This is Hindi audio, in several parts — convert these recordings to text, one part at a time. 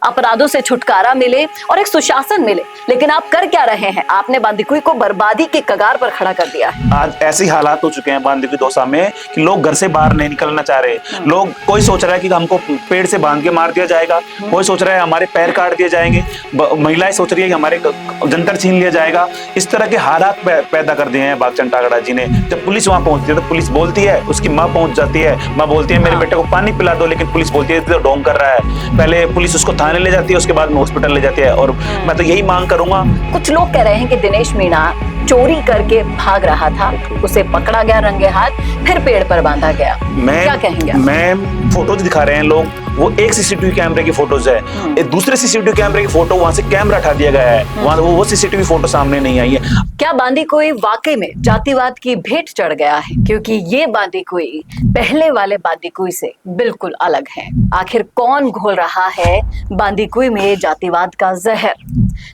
अपराधों से छुटकारा मिले और एक सुशासन मिले। लेकिन आप कर क्या रहे हैं? आपने बांदीकुई को बर्बादी के कगार पर खड़ा कर दिया है। आज ऐसे हालात हो चुके हैं बांदीकुई दौसा में कि लोग घर से बाहर नहीं निकलना चाह रहे। लोग, कोई सोच रहा है कि हमको पेड़ से बांध के मार दिया जाएगा, कोई सोच रहा है हमारे पैर काट दिए जाएंगे, महिलाएं सोच रही है कि हमारे जंतर छीन लिया जाएगा। इस तरह के हालात पैदा कर दिए हैं भागचंद टाकड़ा जी ने। जब पुलिस वहां पहुंचती है तो पुलिस बोलती है, उसकी माँ पहुंच जाती है, माँ बोलती है मेरे बेटे को पानी पिला दो, लेकिन पुलिस बोलती है तो ढोंग कर रहा है। पहले पुलिस उसको थाने ले जाती है, उसके बाद में हॉस्पिटल ले जाती है। और मैं तो यही मांग करूंगा। कुछ लोग कह रहे हैं कि दिनेश मीणा चोरी करके भाग रहा था, उसे पकड़ा गया रंगे हाथ, फिर पेड़ पर बांधा गया। क्या कहेंगे? मैं फोटोज दिखा रहे हैं लोग, वो एक सीसीटीवी कैमरे की फोटोज है, एक दूसरे सीसीटीवी कैमरे की फोटो, वहां से कैमरा हटा दिया गया है, वहां वो सीसीटीवी फोटो सामने नहीं आई है। क्या बांदीकुई वाकई में जातिवाद की भेंट चढ़ गया है? क्योंकि ये बांदीकुई पहले वाले बांदीकुई से बिल्कुल अलग है। आखिर कौन घोल रहा है बांदीकुई में जातिवाद का जहर?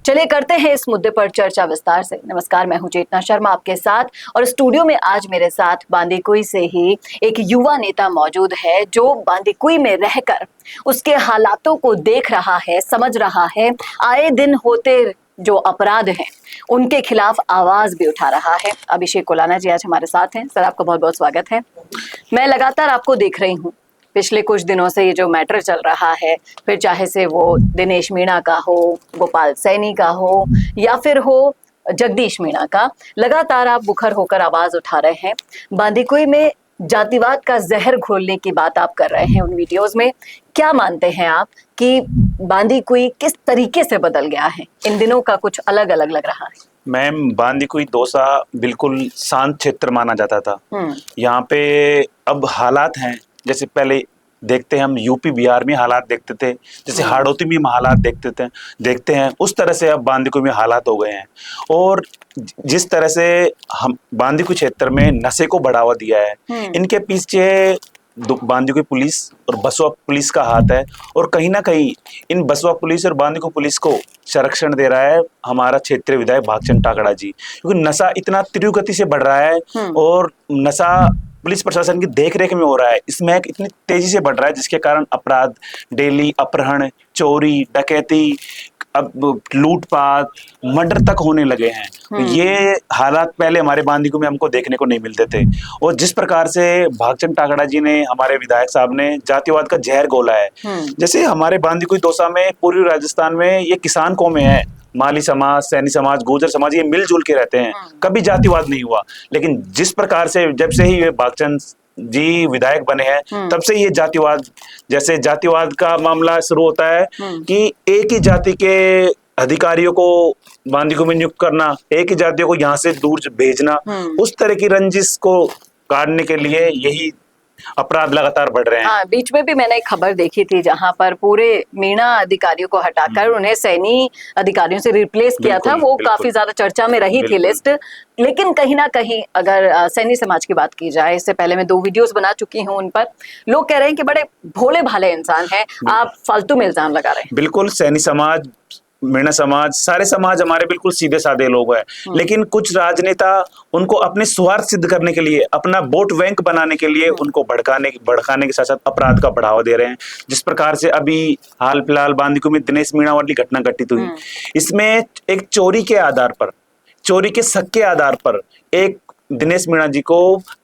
चलिए करते हैं इस मुद्दे पर चर्चा विस्तार से। नमस्कार, मैं हूं चेतना शर्मा आपके साथ, और स्टूडियो में आज मेरे साथ बांदीकुई से ही एक युवा नेता मौजूद है जो बांदीकुई में रहकर उसके हालातों को देख रहा है, समझ रहा है, आए दिन होते जो अपराध हैं उनके खिलाफ आवाज भी उठा रहा है। अभिषेक कोलाना जी आज हमारे साथ हैं। सर, आपका बहुत बहुत स्वागत है। मैं लगातार आपको देख रही हूँ पिछले कुछ दिनों से, ये जो मैटर चल रहा है, फिर चाहे से वो दिनेश मीणा का हो, गोपाल सैनी का हो, या फिर हो जगदीश मीणा का, लगातार आप मुखर होकर आवाज उठा रहे हैं। बांदीकुई में जातिवाद का जहर घोलने की बात आप कर रहे हैं उन वीडियोस में। क्या मानते हैं आप कि बांदीकुई किस तरीके से बदल गया है? इन दिनों का कुछ अलग अलग लग रहा है। मैम, बांदीकुई दौसा बिल्कुल शांत क्षेत्र माना जाता था। यहाँ पे अब हालात हैं, जैसे पहले देखते हैं हम यूपी बिहार में हालात देखते थे, जैसे हाड़ौती में हालात देखते हैं, उस तरह से अब बांदीकुई में हालात हो गए हैं। और जिस तरह से हम बांदीकुई क्षेत्र में नशे को बढ़ावा दिया है, इनके पीछे बांदीकुई पुलिस और बसवा पुलिस का हाथ है। और कहीं ना कहीं इन बसवा पुलिस और बांदीकुई पुलिस को संरक्षण दे रहा है हमारा क्षेत्रीय विधायक भागचंद टाकड़ा जी, क्योंकि नशा इतना तीव्र गति से बढ़ रहा है और नशा पुलिस प्रशासन की देखरेख में हो रहा है। इसमें इतनी तेजी से बढ़ रहा है जिसके कारण अपराध डेली, अपहरण, चोरी, डकैती, अब लूटपाट, मर्डर तक होने लगे हैं। तो ये हालात पहले हमारे बांदीकुई में हमको देखने को नहीं मिलते थे। और जिस प्रकार से भागचंद टाकड़ा जी ने, हमारे विधायक साहब ने जातिवाद का जहर घोला है, जैसे हमारे बांदीकुई दौसा में, पूर्वी राजस्थान में ये किसान कौमें हैं, माली समाज, सैनी समाज, गुर्जर समाज, ये मिलजुल के रहते हैं, कभी जातिवाद नहीं हुआ। लेकिन जिस प्रकार से जब से ही ये भागचंद जी विधायक बने हैं, तब से ये जातिवाद, जैसे जातिवाद का मामला शुरू होता है कि एक ही जाति के अधिकारियों को बांदीकुई में नियुक्त करना, एक ही जातियों को यहाँ से दूर भेजना, उस तरह की रंजिश को काटने के लिए यही अपराध लगातार बढ़ रहे हैं। हाँ, बीच में भी मैंने एक खबर देखी थी जहां पर पूरे मीणा अधिकारियों को हटाकर उन्हें सैनी अधिकारियों से रिप्लेस किया था। वो काफी ज्यादा चर्चा में रही थी लिस्ट। लेकिन कहीं ना कहीं अगर सैनी समाज की बात की जाए, इससे पहले मैं 2 वीडियोस बना चुकी हूं, उन पर लोग कह रहे हैं कि बड़े भोले भाले इंसान हैं, आप फालतू में इल्जाम लगा रहे हैं। बिल्कुल, सैनी समाज, मीणा समाज, सारे समाज हमारे बिल्कुल सीधे साधे लोग हैं। लेकिन कुछ राजनेता उनको अपने स्वार्थ सिद्ध करने के लिए, अपना वोट बैंक बनाने के लिए उनको भड़काने के साथ साथ अपराध का बढ़ावा दे रहे हैं। जिस प्रकार से अभी हाल फिलहाल बांदीकुई में दिनेश मीणा वाली घटना घटित हुई, इसमें एक चोरी के आधार पर, चोरी के शक के आधार पर एक दिनेश मीणा जी को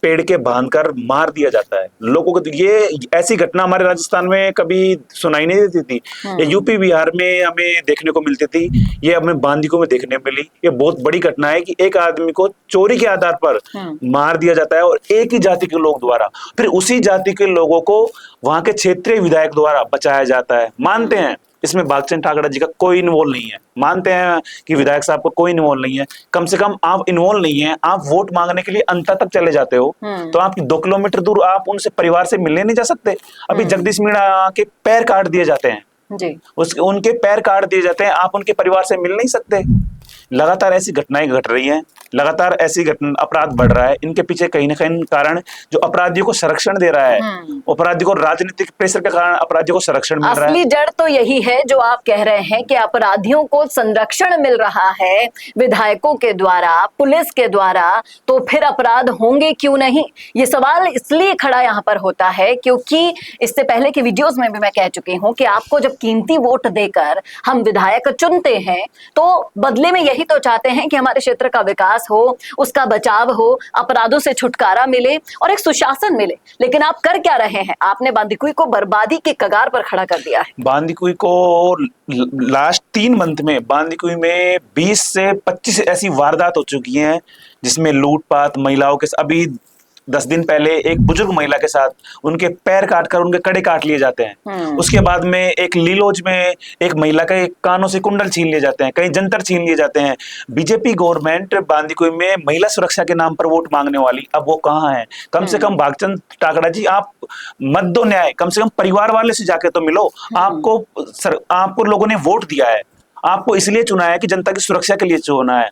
पेड़ के बांधकर मार दिया जाता है। लोगों को ये ऐसी घटना हमारे राजस्थान में कभी सुनाई नहीं देती थी। ये यूपी बिहार में हमें देखने को मिलती थी, ये हमें बांदीकुई में देखने मिली। ये बहुत बड़ी घटना है कि एक आदमी को चोरी के आधार पर मार दिया जाता है, और एक ही जाति के लोग द्वारा, फिर उसी जाति के लोगों को वहां के क्षेत्रीय विधायक द्वारा बचाया जाता है। मानते हैं इसमें भागचंद टाकड़ा जी का कोई इन्वॉल्व नहीं है, मानते हैं कि विधायक साहब को कोई इन्वॉल्व नहीं है। कम से कम आप इन्वॉल्व नहीं है, आप वोट मांगने के लिए अंतर तक चले जाते हो, तो आप 2 किलोमीटर दूर आप उनसे परिवार से मिलने नहीं जा सकते। अभी जगदीश मीणा के पैर काट दिए जाते हैं जी, उनके पैर काट दिए जाते हैं, आप उनके परिवार से मिल नहीं सकते। लगातार ऐसी घटनाएं घट रही हैं, लगातार ऐसी घटना अपराध बढ़ रहा है। इनके पीछे कहीं ना कहीं कारण जो अपराधियों को संरक्षण दे रहा है, अपराधियों को राजनीतिक प्रेशर के कारण अपराधियों को संरक्षण मिल रहा है। असली जड़ तो यही है जो आप कह रहे हैं कि अपराधियों को संरक्षण मिल रहा है विधायकों के द्वारा, पुलिस के द्वारा, तो फिर अपराध होंगे क्यों नहीं? ये सवाल इसलिए खड़ा यहाँ पर होता है क्योंकि इससे पहले की वीडियोस में भी मैं कह चुकी हूँ कि आपको जब कीमती वोट देकर हम विधायक चुनते हैं तो बदले में यही तो चाहते हैं कि हमारे क्षेत्र का विकास हो, उसका बचाव हो, अपराधों से छुटकारा मिले और एक सुशासन मिले। लेकिन आप कर क्या रहे हैं? आपने बांदीकुई को बर्बादी के कगार पर खड़ा कर दिया है। बांदीकुई को लास्ट 3 मंथ में बांदीकुई में 20 से 25 ऐसी वारदात हो चुकी हैं जिसमें लूटपाट, महिलाओं के अभी 10 दिन पहले एक बुजुर्ग महिला के साथ उनके पैर काटकर उनके कड़े काट लिए जाते हैं। उसके बाद में एक लीलोज में एक महिला के कानों से कुंडल छीन लिए जाते हैं, कहीं जंतर छीन लिए जाते हैं। बीजेपी गवर्नमेंट बांदीकुई में महिला सुरक्षा के नाम पर वोट मांगने वाली अब वो कहाँ है? कम से कम भागचंद टाकड़ा जी, आप मत दो न्याय, कम से कम परिवार वाले से जाके तो मिलो। आपको लोगों ने वोट दिया है, आपको इसलिए चुना है कि जनता की सुरक्षा के लिए चुना है।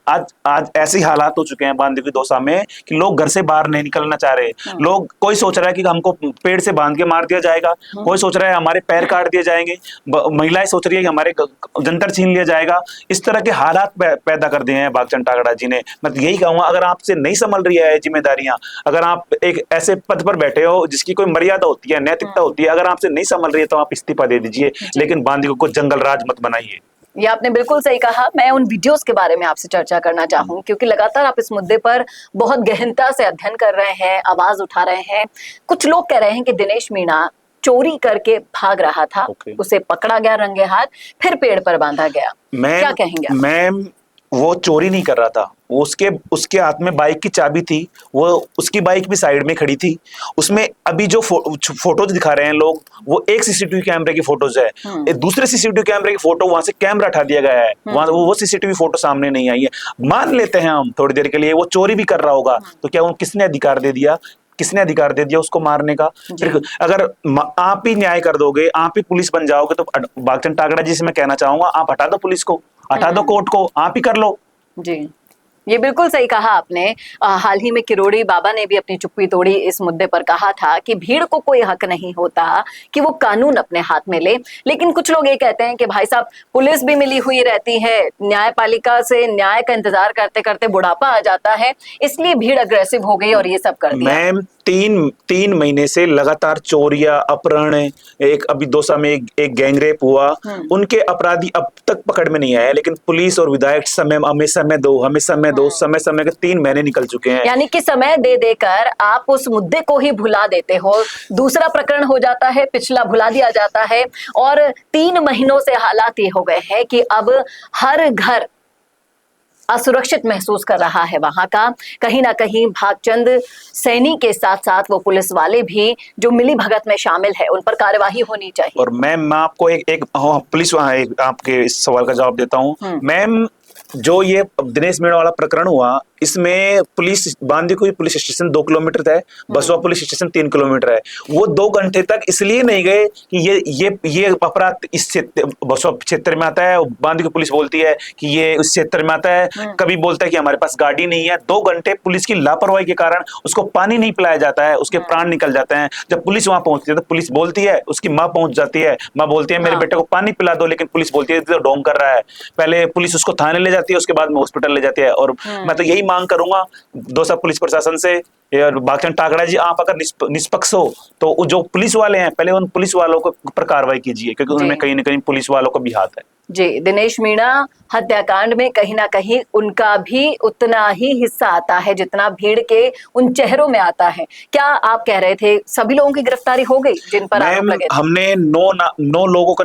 आज ऐसे हालात हो चुके हैं बांदीकुई दौसा में कि लोग घर से बाहर नहीं निकलना चाह रहे। लोग, कोई सोच रहा है कि हमको पेड़ से बांध के मार दिया जाएगा, कोई सोच रहा है हमारे पैर काट दिए जाएंगे, महिलाएं सोच रही है कि हमारे जंतर छीन लिया जाएगा। इस तरह के हालात पैदा कर दिए हैं भागचंद टाकड़ा जी ने। मैं तो यही कहूंगा, अगर आपसे नहीं संभल रही है जिम्मेदारियां, अगर आप एक ऐसे पद पर बैठे हो जिसकी कोई मर्यादा होती है, नैतिकता होती है, अगर आपसे नहीं संभल रही है तो आप इस्तीफा दे दीजिए, लेकिन बांदीकुई को जंगल राज मत बनाइए। ये आपने बिल्कुल सही कहा। मैं उन वीडियोस के बारे में आपसे चर्चा करना चाहूंगी क्योंकि लगातार आप इस मुद्दे पर बहुत गहनता से अध्ययन कर रहे हैं, आवाज उठा रहे हैं। कुछ लोग कह रहे हैं कि दिनेश मीणा चोरी करके भाग रहा था, उसे पकड़ा गया रंगे हाथ, फिर पेड़ पर बांधा गया। क्या कहेंगे? मैम, वो चोरी नहीं कर रहा था, वो उसके हाथ में बाइक की चाबी थी, वो उसकी बाइक भी साइड में खड़ी थी। उसमें अभी जो फोटोज दिखा रहे हैं लोग, वो एक सीसीटीवी कैमरे की फोटोज है। एक दूसरे सीसीटीवी कैमरे की फोटो, वहां से कैमरा हटा दिया गया है, वहां वो सीसीटीवी फोटो सामने नहीं आई है। मान लेते हैं हम थोड़ी देर के लिए वो चोरी भी कर रहा होगा, तो क्या वो किसने अधिकार दे दिया, किसने अधिकार दे दिया उसको मारने का? फिर अगर आप ही न्याय कर दोगे, आप ही पुलिस बन जाओगे, तो भागचंद टाकड़ा जी से मैं कहना चाहूंगा, आप हटा दो पुलिस को, हटा दो कोर्ट को, आप ही कर लो। जी, ये बिल्कुल सही कहा आपने। हाल ही में किरोड़ी बाबा ने भी अपनी चुप्पी तोड़ी इस मुद्दे पर, कहा था कि भीड़ को कोई हक नहीं होता कि वो कानून अपने हाथ में ले। लेकिन कुछ लोग ये कहते हैं कि भाई साहब, पुलिस भी मिली हुई रहती है, न्यायपालिका से न्याय का इंतजार करते करते बुढ़ापा आ जाता है, इसलिए भीड़ अग्रेसिव हो गई और ये सब कर दिया। मैम, 3 महीने से लगातार चोरियां, अपहरण, एक अभी दौसा में एक गैंगरेप हुआ, उनके अपराधी अब तक पकड़ में नहीं आए, लेकिन पुलिस और विधायक हमें समय दो, हमें समय दो, समय के 3 महीने निकल चुके हैं। यानी कि समय दे देकर आप उस मुद्दे को ही भुला देते हो, दूसरा प्रकरण हो जाता है, पिछला भुला दिया जाता है, और 3 महीनों से हालात ये हो गए हैं कि अब हर घर असुरक्षित महसूस कर रहा है। वहां का कहीं ना कहीं भागचंद सैनी के साथ साथ वो पुलिस वाले भी जो मिली भगत में शामिल है, उन पर कार्यवाही होनी चाहिए। और मैम, मैं आपको एक पुलिस आपके इस सवाल का जवाब देता हूँ। मैम, जो ये दिनेश मीणा वाला प्रकरण हुआ, इसमें police, Bandikui police station 2 kilometre है, बसवा पुलिस स्टेशन 3 किलोमीटर है। वो 2 घंटे तक इसलिए नहीं गए कि ये अपराध इस बसवा क्षेत्र में आता है, बांदीकुई पुलिस बोलती है कि ये उस क्षेत्र में आता है, कभी बोलता है कि हमारे पास गाड़ी नहीं है। 2 घंटे पुलिस की लापरवाही के कारण उसको पानी नहीं पिलाया जाता है, उसके प्राण निकल जाते हैं। जब पुलिस वहां पहुंचती है तो पुलिस बोलती है, उसकी माँ पहुंच जाती है, माँ बोलती है मेरे बेटे को पानी पिला दो, लेकिन पुलिस बोलती है तो ढोंग कर रहा है। पहले पुलिस उसको थाने ले जाती है, उसके बाद में हॉस्पिटल ले जाती है। और मैं तो यही मांग करूंगा दौसा पुलिस प्रशासन से, भागचंद टाकड़ा जी, आप अगर निष्पक्ष हो तो जो पुलिस वाले हैं, पहले उन पुलिस वालों को पर कार्रवाई कीजिए, क्योंकि उनमें कहीं ना कहीं पुलिस वालों का भी हाथ है। जी, दिनेश मीणा हत्याकांड में कहीं ना कहीं उनका भी उतना ही हिस्सा आता है जितना भीड़ के उन चेहरों में आता है। क्या आप कह रहे थे सभी लोगों की गिरफ्तारी हो गई जिन पर आरोप लगे थे? हमने 9 लोगों का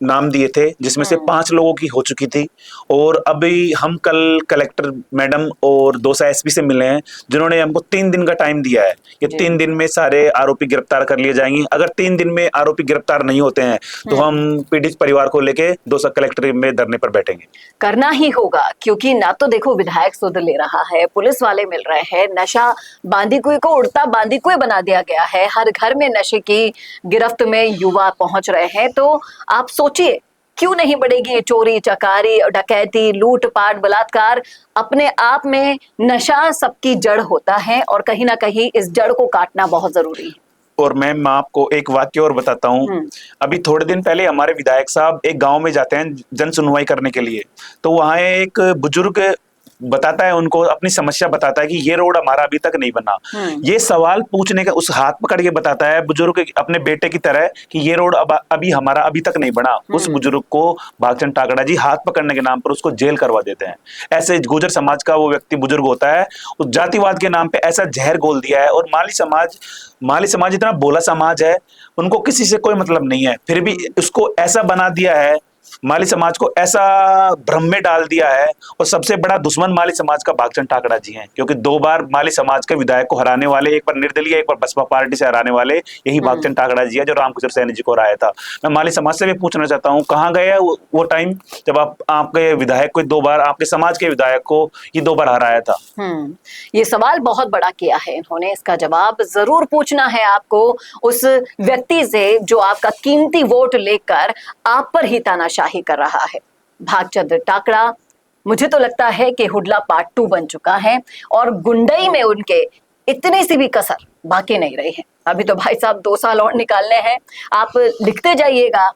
नाम दिए थे, जिसमें से 5 लोगों की हो चुकी थी। और अभी हम कल कलेक्टर मैडम और दौसा एसपी से मिले हैं, जिन्होंने हमको 3 दिन का टाइम दिया है। ये 3 दिन में सारे आरोपी गिरफ्तार कर लिए जाएंगे। अगर 3 दिन में आरोपी गिरफ्तार नहीं होते हैं तो हम पीड़ित परिवार को लेके दौसा कलेक्टर में धरने पर बैठेंगे। करना ही होगा, क्योंकि ना तो देखो विधायक सुध ले रहा है, पुलिस वाले मिल रहे हैं, नशा बांदीकुई को उड़ता बांदीकुई बना दिया गया है, हर घर में नशे की गिरफ्त में युवा पहुंच रहे हैं। तो आप सोचिए क्यों नहीं बढ़ेगी ये चोरी चकारी, डकैती, लूटपाट, बलात्कार? अपने आप में नशा सबकी जड़ होता है और कहीं ना कहीं इस जड़ को काटना बहुत जरूरी है। और मैम आपको एक वाक्य और बताता हूँ। अभी थोड़े दिन पहले हमारे विधायक साहब एक गांव में जाते हैं जन सुनवाई करने के लिए, तो वहां एक बुजुर्ग बताता है, उनको अपनी समस्या बताता है कि ये रोड हमारा अभी तक नहीं बना। ये सवाल पूछने का, उस हाथ पकड़ के बताता है बुजुर्ग अपने बेटे की तरह कि ये रोड अभी हमारा अभी तक नहीं बना। उस बुजुर्ग को भागचंद टाकड़ा जी हाथ पकड़ने के नाम पर उसको जेल करवा देते हैं। ऐसे गुर्जर समाज का वो व्यक्ति बुजुर्ग होता है, उस जातिवाद के नाम पे ऐसा जहर घोल दिया है। और माली समाज इतना बोला समाज है, उनको किसी से कोई मतलब नहीं है, फिर भी उसको ऐसा बना दिया है, माली समाज को ऐसा भ्रम में डाल दिया है। और सबसे बड़ा दुश्मन माली समाज का भागचंद टाकड़ा जी हैं, क्योंकि 2 बार माली समाज के विधायक को हराने वाले, एक बार निर्दलीय, एक बार बसपा पार्टी से हराने वाले यही भागचंद टाकड़ा जी है, जो रामकिशोर सैनी जी को हराया था। मैं माली समाज से भी पूछना चाहता हूँ, कहाँ गए वो टाइम जब आपके विधायक को 2 बार, आपके समाज के विधायक को ये 2 बार हराया था? ये सवाल बहुत बड़ा किया है इन्होंने, इसका जवाब जरूर पूछना है आपको उस व्यक्ति से जो आपका कीमती वोट लेकर आप पर ही तानाशाही कर रहा है। भागचंद टाकड़ा मुझे तो लगता है कि हुडला पार्ट 2 बन चुका है और गुंडई में उनके इतनी सी भी कसर बाकी नहीं रही है। अभी तो भाई साहब 2 साल और निकालने हैं। आप लिखते जाइएगा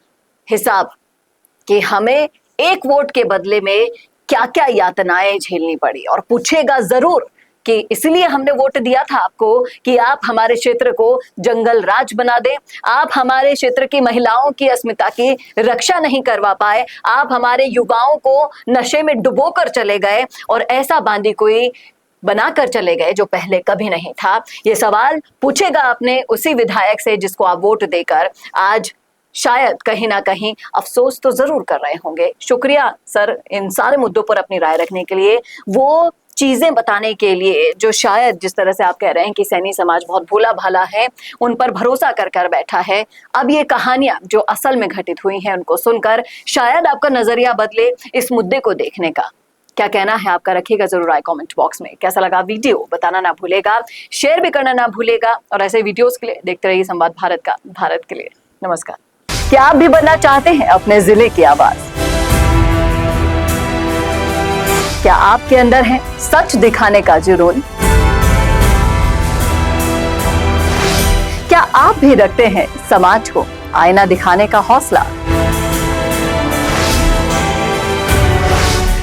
हिसाब कि हमें एक वोट के बदले में क्या क्या यातनाएं झेलनी पड़ी, और पूछेगा जरूर कि इसलिए हमने वोट दिया था आपको कि आप हमारे क्षेत्र को जंगल राज बना दें, आप हमारे क्षेत्र की महिलाओं की अस्मिता की रक्षा नहीं करवा पाए, आप हमारे युवाओं को नशे में डुबो कर चले गए और ऐसा बांदी कोई बनाकर चले गए जो पहले कभी नहीं था। ये सवाल पूछेगा अपने उसी विधायक से जिसको आप वोट देकर आज शायद कहीं ना कहीं अफसोस तो जरूर कर रहे होंगे। शुक्रिया सर इन सारे मुद्दों पर अपनी राय रखने के लिए, वो चीजें बताने के लिए जो शायद जिस तरह से आप कह रहे हैं कि सैनी समाज बहुत भोला भाला है, उन पर भरोसा कर बैठा है। अब ये कहानियां जो असल में घटित हुई हैं उनको सुनकर शायद आपका नजरिया बदले इस मुद्दे को देखने का। क्या कहना है आपका रखिएगा जरूर राय कमेंट बॉक्स में। कैसा लगा वीडियो बताना ना भूलेगा, शेयर भी करना ना भूलेगा, और ऐसे वीडियोस के लिए देखते रहिए संवाद भारत का, भारत के लिए नमस्कार। क्या आप भी बनना चाहते हैं अपने जिले की आवाज? क्या आपके अंदर है सच दिखाने का जुनून? क्या आप भी रखते हैं समाज को आईना दिखाने का हौसला?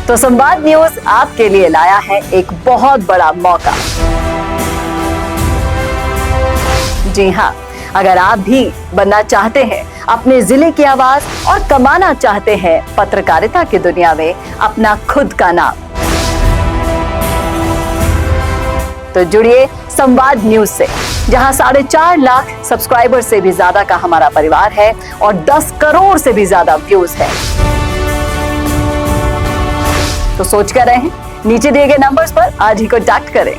तो संवाद न्यूज आपके लिए लाया है एक बहुत बड़ा मौका। जी हाँ, अगर आप भी बनना चाहते हैं अपने जिले की आवाज और कमाना चाहते हैं पत्रकारिता की दुनिया में अपना खुद का नाम, तो जुड़िए संवाद न्यूज से, जहां 4.5 लाख सब्सक्राइबर से भी ज्यादा का हमारा परिवार है और 10 करोड़ से भी ज्यादा व्यूज है। तो सोच कर रहे हैं, नीचे दिए गए नंबर्स पर आज ही कॉन्टैक्ट करें।